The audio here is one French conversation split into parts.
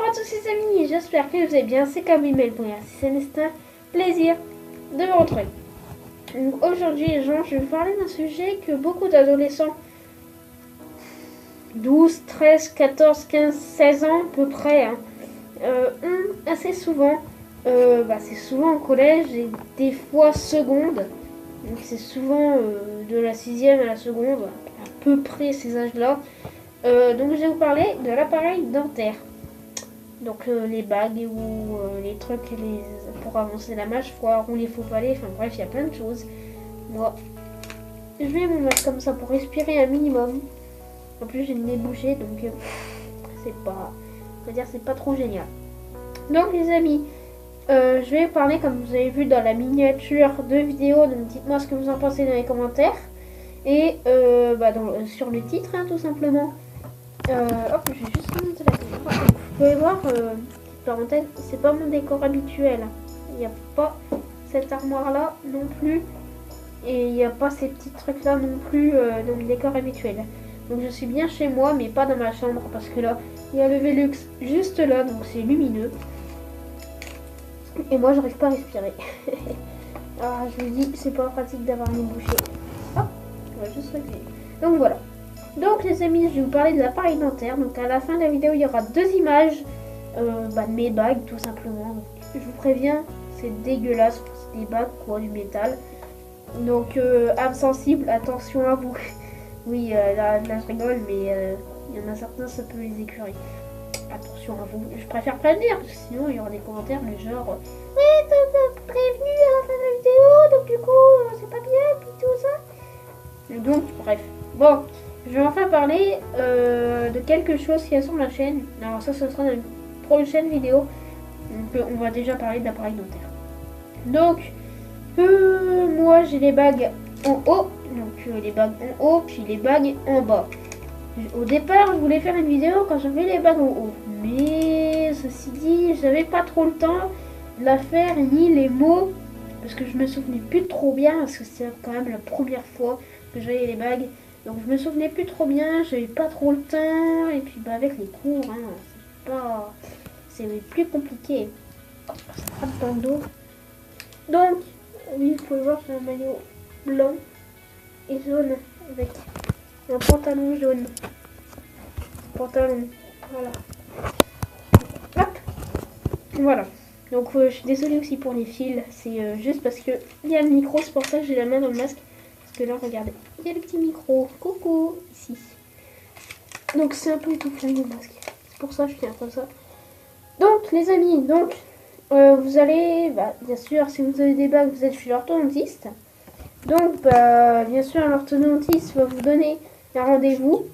à tous les amis, j'espère que vous allez bien, c'est Kamimel. C'est un plaisir de vous retrouver. Aujourd'hui les gens, je vais vous parler d'un sujet que beaucoup d'adolescents 12, 13, 14, 15, 16 ans à peu près ont assez souvent. C'est souvent au collège et des fois seconde. Donc c'est souvent de la 6e à la seconde, à peu près ces âges-là. Donc je vais vous parler de l'appareil dentaire. Donc les bagues ou les trucs pour avancer la mâchoire ou les faux palais, enfin bref, il y a plein de choses. Moi, je vais me mettre comme ça pour respirer un minimum. En plus j'ai le nez bouché, donc c'est pas, on va dire, c'est pas trop génial. Donc les amis, je vais parler comme vous avez vu dans la miniature de vidéo, donc dites-moi ce que vous en pensez dans les commentaires. Et sur le titre, tout simplement. Hop, je vais juste remonter la caméra. Vous pouvez voir, petite parenthèse, c'est pas mon décor habituel. Il n'y a pas cette armoire là non plus. Et il n'y a pas ces petits trucs là non plus dans le décor habituel. Donc je suis bien chez moi, mais pas dans ma chambre. Parce que là, il y a le Velux juste là, donc c'est lumineux. Et moi, j'arrive pas à respirer. Ah, je vous dis, c'est pas pratique d'avoir une bouchée. Hop, on va juste régler. Donc voilà. Donc les amis, je vais vous parler de l'appareil dentaire. Donc à la fin de la vidéo, il y aura 2 images de mes bagues tout simplement. Donc, je vous préviens, c'est dégueulasse, c'est des bagues quoi, du métal. Donc âme sensible, attention à vous. Oui, là je rigole, mais il y en a certains, ça peut les écœurer. Attention à vous. Je préfère pas le dire, parce que sinon il y aura des commentaires du genre ouais, t'as prévenu à la fin de la vidéo, donc du coup c'est pas bien, puis tout ça. Donc bref. Bon. Je vais enfin parler de quelque chose qui est sur ma chaîne. Alors ça, ce sera dans une prochaine vidéo. Donc on va déjà parler d'appareil dentaire. Donc, moi j'ai les bagues en haut. Donc les bagues en haut, puis les bagues en bas. Au départ, je voulais faire une vidéo quand j'avais les bagues en haut. Mais ceci dit, j'avais pas trop le temps de la faire, ni les mots. Parce que je me souvenais plus trop bien. Parce que c'est quand même la première fois que j'avais les bagues. Donc je me souvenais plus trop bien, j'avais pas trop le temps, et puis avec les cours, c'est plus compliqué. Ça frappe dans le dos. Donc, oui, vous pouvez voir, j'ai un maillot blanc et jaune avec un pantalon jaune. Pantalon, voilà. Hop, voilà. Donc je suis désolée aussi pour les fils, c'est juste parce que il y a le micro, c'est pour ça que j'ai la main dans le masque. Parce que là, regardez, il y a le petit micro. Coucou, ici. Donc, c'est un peu étouffant le masque. C'est pour ça que je tiens comme ça. Donc, les amis, vous allez, bien sûr, si vous avez des bagues, vous êtes chez l'orthodontiste. Donc, bien sûr, l'orthodontiste va vous donner un rendez-vous.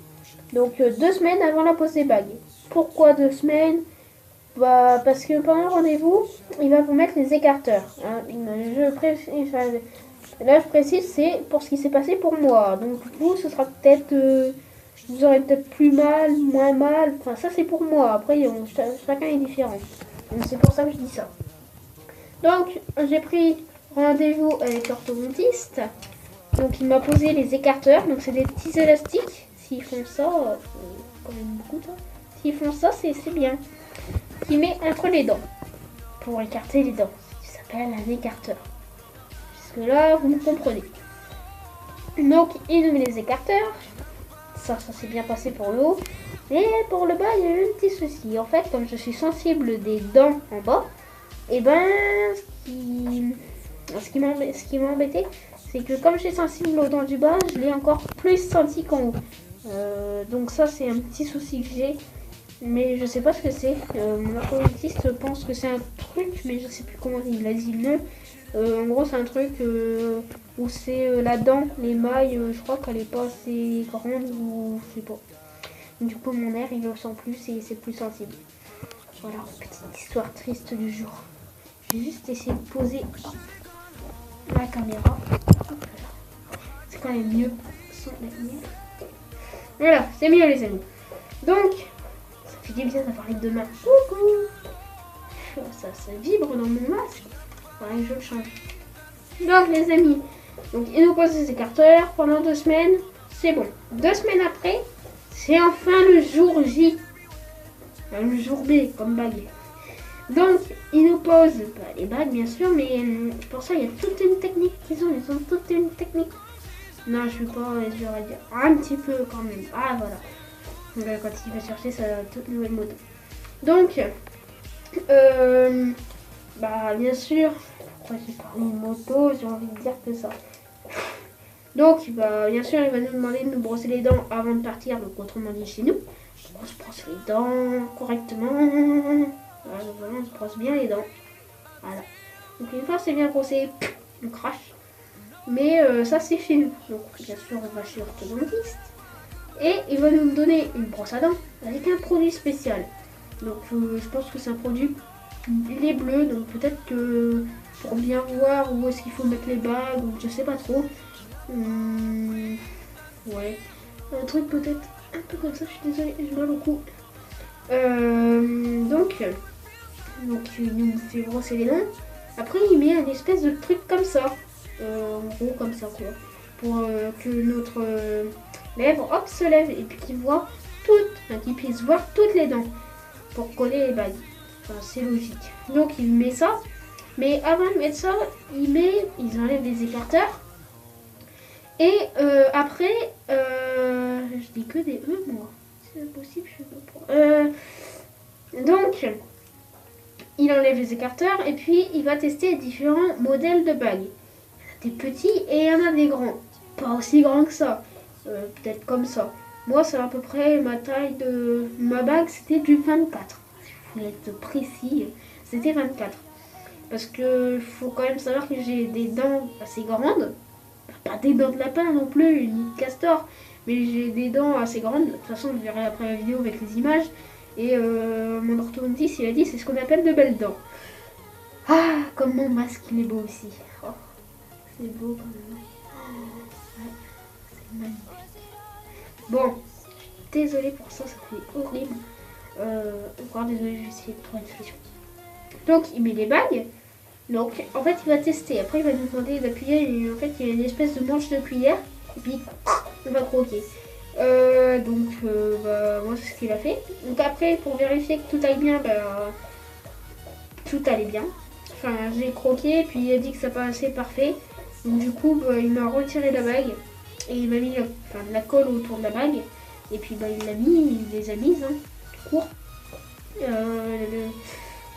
Donc, 2 semaines avant la pose des bagues. Pourquoi 2 semaines? Parce que pendant le rendez-vous, il va vous mettre les écarteurs. Là, je précise, c'est pour ce qui s'est passé pour moi. Donc, vous, ce sera peut-être... vous aurez peut-être plus mal, moins mal. Enfin, ça, c'est pour moi. Après, chacun est différent. Donc, c'est pour ça que je dis ça. Donc, j'ai pris rendez-vous avec l'orthodontiste. Donc, il m'a posé les écarteurs. Donc, c'est des petits élastiques. S'ils font ça... quand même beaucoup, ça. S'ils font ça, c'est bien. Qui met entre les dents. Pour écarter les dents. Ça s'appelle un écarteur. Que là, vous me comprenez. Donc, il nous met les écarteurs. Ça s'est bien passé pour le haut. Mais pour le bas, il y a eu un petit souci. En fait, comme je suis sensible des dents en bas, et ce qui m'a embêté, c'est que comme je suis sensible aux dents du bas, je l'ai encore plus senti qu'en haut. Donc ça, c'est un petit souci que j'ai. Mais je sais pas ce que c'est. Mon orthodontiste pense que c'est un truc, mais je sais plus comment il a dit le nom. En gros, c'est un truc où c'est la dent, les mailles, je crois qu'elle est pas assez grande ou je sais pas. Du coup, mon air, il le sent plus et c'est plus sensible. Voilà, petite histoire triste du jour. Je vais juste essayer de poser la caméra. C'est quand même mieux sans la lumière. Voilà, c'est mieux les amis. Donc, ça fait du bien d'avoir les 2 mains. Coucou. Ça vibre dans mon masque. Ouais, je le change. Donc les amis, donc il nous pose des écarteurs pendant 2 semaines, c'est bon. 2 semaines après, c'est enfin le jour J. Un jour B comme bague. Donc, ils nous posent les bagues, bien sûr, mais pour ça, il y a toute une technique qu'ils ont. Ils ont toute une technique. Non, je ne vais pas, je vais dire un petit peu quand même. Ah, voilà. Quand il va chercher sa toute nouvelle moto. Donc, bien sûr, pourquoi j'ai parlé de moto, j'ai envie de dire que ça. Donc, bien sûr, il va nous demander de nous brosser les dents avant de partir, donc autrement dit chez nous. On se brosse les dents correctement. Voilà, on se brosse bien les dents. Voilà. Donc, une fois c'est bien brossé, on crache. Mais ça, c'est chez nous. Donc, bien sûr, on va chez l'orthodontiste. Et il va nous donner une brosse à dents avec un produit spécial. Donc, je pense que c'est un produit, il est bleu, donc peut-être que pour bien voir où est-ce qu'il faut mettre les bagues, ou je sais pas trop. Ouais, un truc peut-être un peu comme ça, je suis désolée, j'ai mal au cou. Donc il nous fait brosser les dents. Après il met un espèce de truc comme ça, en gros comme ça quoi, pour que notre lèvre hop se lève et puis qu'il voit qu'il puisse voir toutes les dents pour coller les bagues. Enfin, c'est logique. Donc il met ça, mais avant de mettre ça, ils enlèvent les écarteurs. Et après, je dis que des E moi. C'est impossible, je sais pas pourquoi. Donc, il enlève les écarteurs et puis il va tester différents modèles de bagues. Il y en a des petits et il y en a des grands. Pas aussi grands que ça. Peut-être comme ça. Moi, c'est à peu près ma taille de ma bague, c'était du 24. Si vous voulez être précis, c'était 24. Parce que faut quand même savoir que j'ai des dents assez grandes. Pas des dents de lapin non plus, ni de castor, mais j'ai des dents assez grandes. De toute façon, vous verrez après la vidéo avec les images. Et mon orthodontiste, il a dit, c'est ce qu'on appelle de belles dents. Ah, comme mon masque, il est beau aussi. Oh, c'est beau quand même. Oh, ouais, c'est magnifique. Bon, désolée pour ça, ça fait horrible. Encore désolée, je vais essayer de trouver une solution. Donc, il met les bagues. Donc, en fait, il va tester. Après, il va nous demander d'appuyer. Et en fait, il y a une espèce de manche de cuillère. Et puis, on va croquer. Moi, c'est ce qu'il a fait. Donc, après, pour vérifier que tout aille bien, tout allait bien. Enfin, j'ai croqué. Puis, il a dit que ça passait parfait. Donc, du coup, il m'a retiré la bague. Et il m'a mis la colle autour de la bague. Et puis, il les a mises, tout court.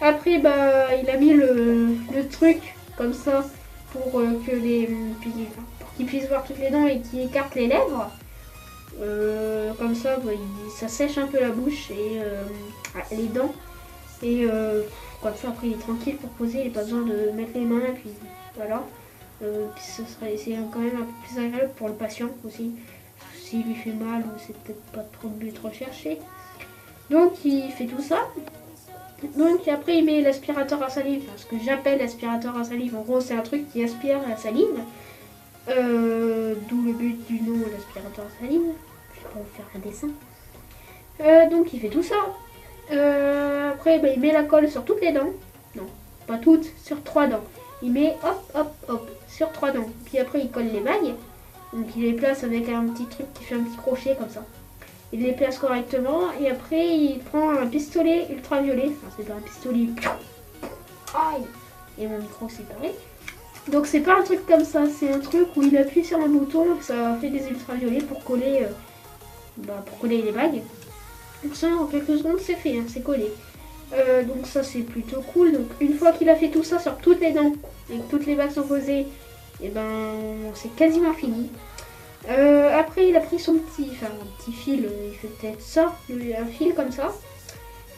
Après, il a mis le truc comme ça pour qu'il puisse voir toutes les dents et qu'il écarte les lèvres. Comme ça, ça sèche un peu la bouche et les dents. Et comme ça, après, il est tranquille pour poser. Il n'a pas besoin de mettre les mains. Puis voilà. C'est quand même un peu plus agréable pour le patient aussi. S'il lui fait mal ou c'est peut-être pas trop de but recherché. Donc, il fait tout ça. Donc après il met l'aspirateur à salive, ce que j'appelle l'aspirateur à salive. En gros c'est un truc qui aspire la salive. D'où le but du nom l'aspirateur à salive. Je vais pas vous faire un dessin. Donc il fait tout ça. Après il met la colle sur toutes les dents. Non, pas toutes, sur 3 dents. Il met hop sur 3 dents. Puis après il colle les bagues. Donc il les place avec un petit truc qui fait un petit crochet comme ça. Il les place correctement et après il prend un pistolet ultraviolet. Enfin c'est pas un pistolet. Aïe. Et mon micro c'est pareil. Donc c'est pas un truc comme ça, c'est un truc où il appuie sur un bouton, ça fait des ultraviolets pour coller les bagues. Donc ça en quelques secondes c'est fait, c'est collé. Donc ça c'est plutôt cool. Donc une fois qu'il a fait tout ça sur toutes les dents et que toutes les bagues sont posées, et c'est quasiment fini. Après il a pris son petit fil, il fait peut-être ça, un fil comme ça,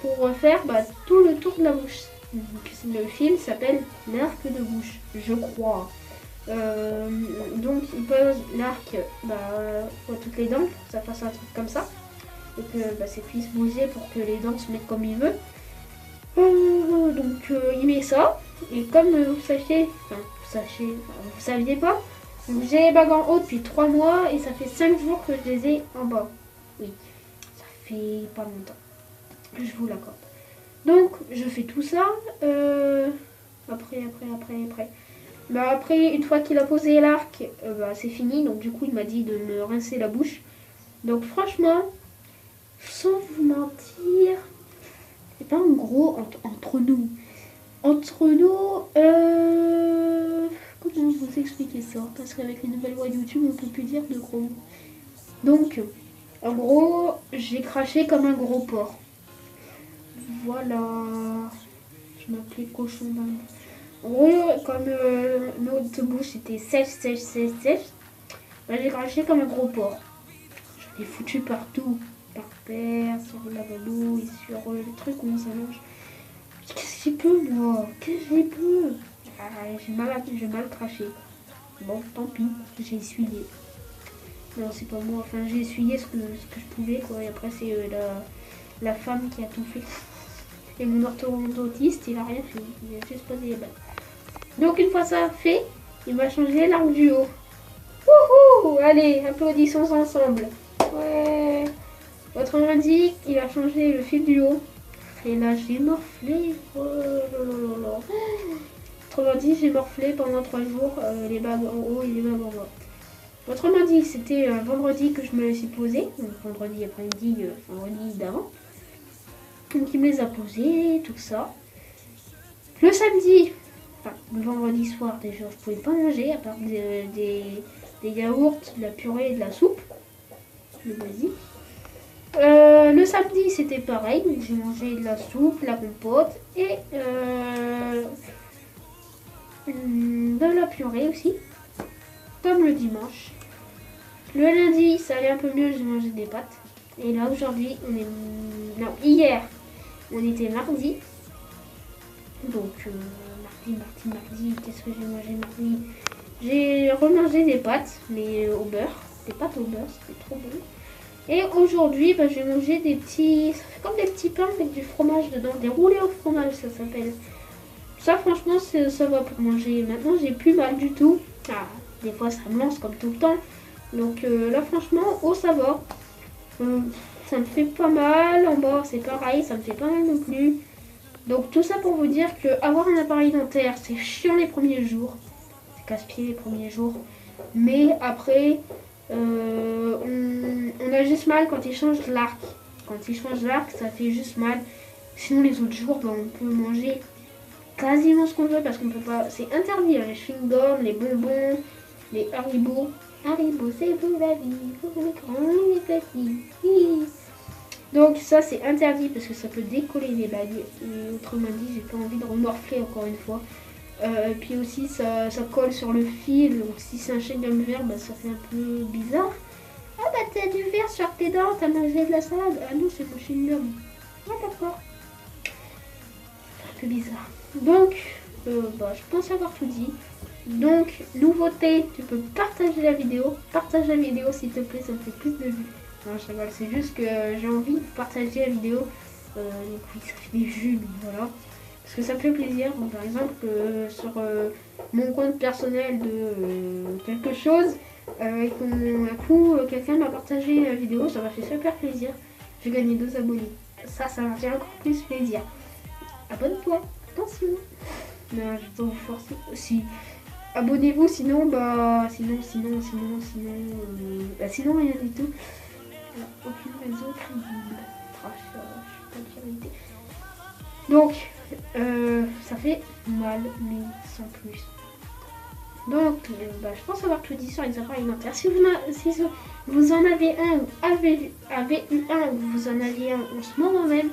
pour faire tout le tour de la bouche. Le fil s'appelle l'arc de bouche, je crois. Donc il pose l'arc à toutes les dents pour que ça fasse un truc comme ça. Et que ça puisse bouger pour que les dents se mettent comme il veut. Il met ça. Et comme vous saviez pas, j'ai les bagues en haut depuis 3 mois et ça fait 5 jours que je les ai en bas. Oui, ça fait pas longtemps. Je vous l'accorde. Donc je fais tout ça. Après. Après, une fois qu'il a posé l'arc, c'est fini. Donc du coup il m'a dit de me rincer la bouche. Donc franchement, sans vous mentir, entre nous. Entre nous, comment vous expliquer ça? Parce qu'avec les nouvelles lois YouTube, on peut plus dire de gros mots. Donc, en gros, j'ai craché comme un gros porc. Voilà. Je m'appelais cochon d'Inde. En gros, comme notre bouche était sèche, bah, j'ai craché comme un gros porc. Je l'ai foutu partout. Par terre, sur le lavabo et sur les trucs où ça mange. Qu'est-ce que j'ai peu, moi? Qu'est-ce que j'ai peu? J'ai mal craché. Bon, tant pis, j'ai essuyé. Non, c'est pas moi. Enfin, j'ai essuyé ce que je pouvais, quoi. Et après, c'est la femme qui a tout fait. Et mon orthodontiste, il a rien fait. Il a juste posé les balles. Donc, une fois ça fait, il m'a changé l'arme du haut. Wouhou! Allez, applaudissons ensemble. Ouais. Autrement dit, il a changé le fil du haut. Et là, j'ai morflé. Oh là là là. Autrement dit, j'ai morflé pendant 3 jours les bagues en haut et les bagues en bas. Autrement dit, c'était vendredi que je me les suis posées. Donc, vendredi après-midi, vendredi d'avant. Donc, il me les a posées, tout ça. Le samedi, enfin, le vendredi soir, déjà, je pouvais pas manger à part des yaourts, de la purée et de la soupe. Le basique. Le samedi, c'était pareil. J'ai mangé de la soupe, la compote et de la purée aussi. Comme le dimanche. Le lundi, ça allait un peu mieux, j'ai mangé des pâtes. Et là, aujourd'hui, on est... Non, hier, on était mardi. Donc, mardi, qu'est-ce que j'ai mangé mardi? J'ai remangé des pâtes, mais au beurre. Des pâtes au beurre, c'était trop bon. Et aujourd'hui, bah, j'ai mangé des petits... Ça fait comme des petits pains avec du fromage dedans. Des roulés au fromage, ça s'appelle. Ça, franchement, ça va pour manger. Maintenant, j'ai plus mal du tout. Ah, des fois, ça me lance comme tout le temps. Donc là, franchement, ça va. Ça me fait pas mal. En bas, c'est pareil, ça me fait pas mal non plus. Donc tout ça pour vous dire que avoir un appareil dentaire, c'est chiant les premiers jours. C'est casse-pied les premiers jours. Mais après, on a juste mal quand il change l'arc. Quand il change l'arc, ça fait juste mal. Sinon les autres jours, bah, on peut manger quasiment ce qu'on veut parce qu'on peut pas. C'est interdit, hein, les chewing-gums, les bonbons, les Haribo. Haribo, c'est vous la vie, vous les grands, les petits. Donc ça c'est interdit parce que ça peut décoller les bagues. Et autrement dit, j'ai pas envie de remorfler encore une fois. Et puis aussi ça colle sur le fil. Donc si c'est un chewing-gum vert, bah, ça fait un peu bizarre. Ah bah t'as du verre sur tes dents, t'as mangé de la salade. Ah non, c'est mon chewing-gum. Ah d'accord. Un peu bizarre. Donc bah, je pense avoir tout dit. Donc, nouveauté, tu peux partager la vidéo. Partage la vidéo s'il te plaît, ça me fait plus de vues. Non, je rigole, c'est juste que j'ai envie de partager la vidéo. Donc oui, ça fait des vues, donc voilà. Parce que ça me fait plaisir. Donc, par exemple, sur mon compte personnel de quelque chose, et qu'un coup, quelqu'un m'a partagé la vidéo, ça m'a fait super plaisir. J'ai gagné 2 abonnés. Ça m'a fait encore plus plaisir. Abonne-toi, attention. Non, je vais vous forcer aussi. Abonnez-vous, sinon, bah, sinon, rien du tout. Aucune raison crédible. Je suis pas donc, ça fait mal, mais sans plus. Donc, bah, je pense avoir tout dit sur les appareils alimentaires. Si vous en avez un ou avez eu un ou vous en aviez un en ce moment même,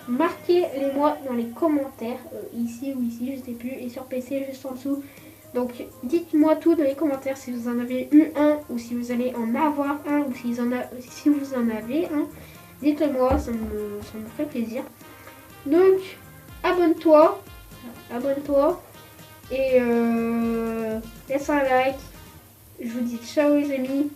marquez-les-moi dans les commentaires, ici ou ici, je sais plus, et sur PC juste en dessous. Donc dites-moi tout dans les commentaires si vous en avez eu un ou si vous allez en avoir un ou si vous en avez un. Dites-le-moi, ça me ferait plaisir. Donc abonne-toi et laisse un like. Je vous dis ciao les amis.